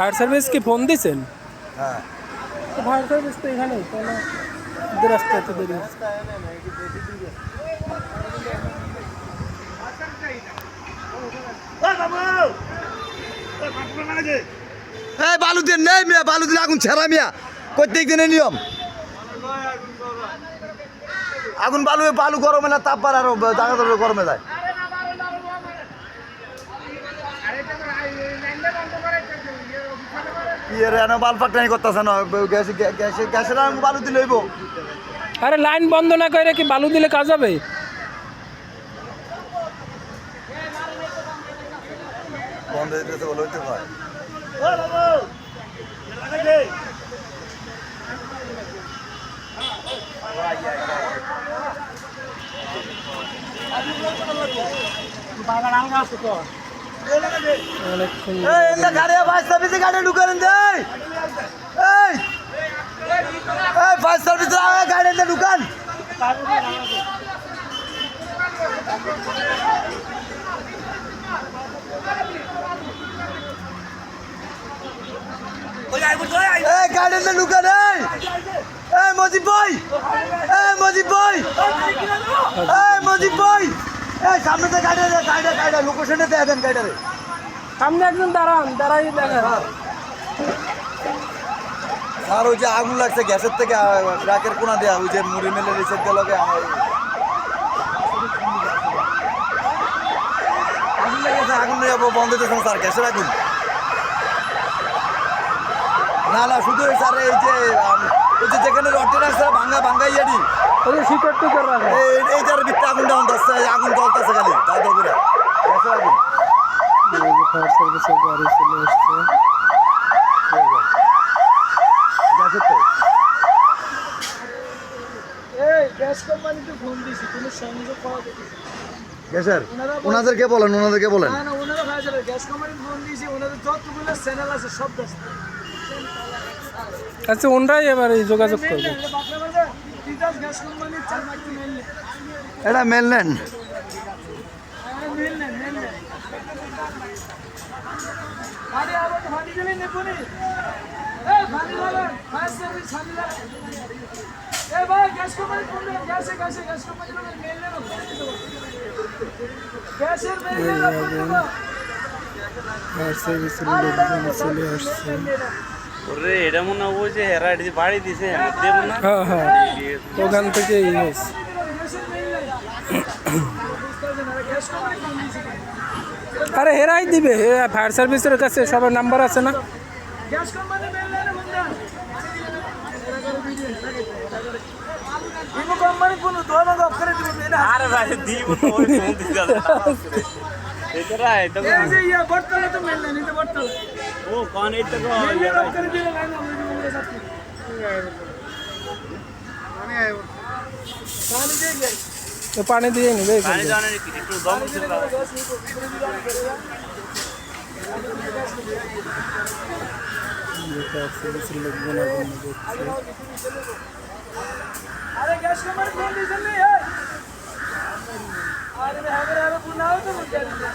Fire service কি phone দিয়েছেন? হ্যাঁ তো ফায়ার সার্ভিস তো এখানেই, তাহলে রাস্তা এত দেরি হচ্ছে। এই বালু দিয়ে নেই মিয়া, বালু দিলে আগুন ছেড়া মিয়া, প্রত্যেক দিনের নিয়ম। আগুন বালু বালু গরমে না, তাপ বাড়ে আরো জায়গা ধরে গরমে যায়। বাল ফাটানি করতেছে না, গ্যাসের বালু দিলে হইব। আরে লাইন বন্ধ না করে কি বালু দিলে কাজ হবে? বন্ধ হইতেছে বলে হইতে হয়। গাড়ি ঢুকান গাড়িতে ঢুকান। এই মজিব ভাই, এই মজিব ভাই, এই মজিব ভাই, এই সামনে তো গাড়ি গাড়ি গাড়ি লোকেশনে দেন গাড়ি। সামনে একজন দাঁড়াই দেখেন। আর ওই যে আগুন লাগছে গ্যাসের থেকে, ট্রাকের কোনা দেওয়া, ওই যে মুড়ি মেলে রিসেট দিল আগুন লেগেছে। আগুন বন্ধ হইতেছে না স্যার, গ্যাসের আগুন না। না শুধু স্যার এই যে যেখানে রটের আছে ভাঙ্গা ভাঙ্গা ইয়ারি শিকড় টিকর রাখে, এইটার ভিতরে আগুন ডাউন আসছে, আগুন জ্বলতেছে খালি তাই তো করে গ্যাসের আগুন। ফায়ার সার্ভিসের গাড়ি চলে আসছে। গ্যাসের তো গ্যাস কোম্পানিতে ফোন দিয়েছি, কোনো সংযোগ পাওয়া যাচ্ছে। গ্যাসের ওনাদেরকে বলেন, ওনাদেরকে বলেন। না ওনারা ফায়ার সার্ভিস গ্যাস কোম্পানিতে ফোন দিয়েছি, ওনাদের যতগুলো চ্যানেল আছে সব ব্যস্ত। আচ্ছা ওনরাই এবার যোগাযোগ করবে। এটা মেল নেন। ফায়ার সার্ভিসের লোকজন চলে আসছে। ওরে এটা মনে হয় যে হেরা বাড়ি দিছে, হ্যাঁ হ্যাঁ, ওখান থেকে আরে হেরাই দিবে, ফায়ার সার্ভিসের কাছে সবার নাম্বার আছে না? আরে ভাই দিব তো ওই ফোন দিছে এটারা এটা ও কোন এটা কো তো পানি দিয়ে নিবে, পানি জানেন একটু দম দিতে দাও। ফায়ার সার্ভিসের লোকজন আগুন দেখছে। আরে গ্যাস কোম্পানি ফোন দিছেন নি? আরে হবে পুনাও তো বুঝা দিছে।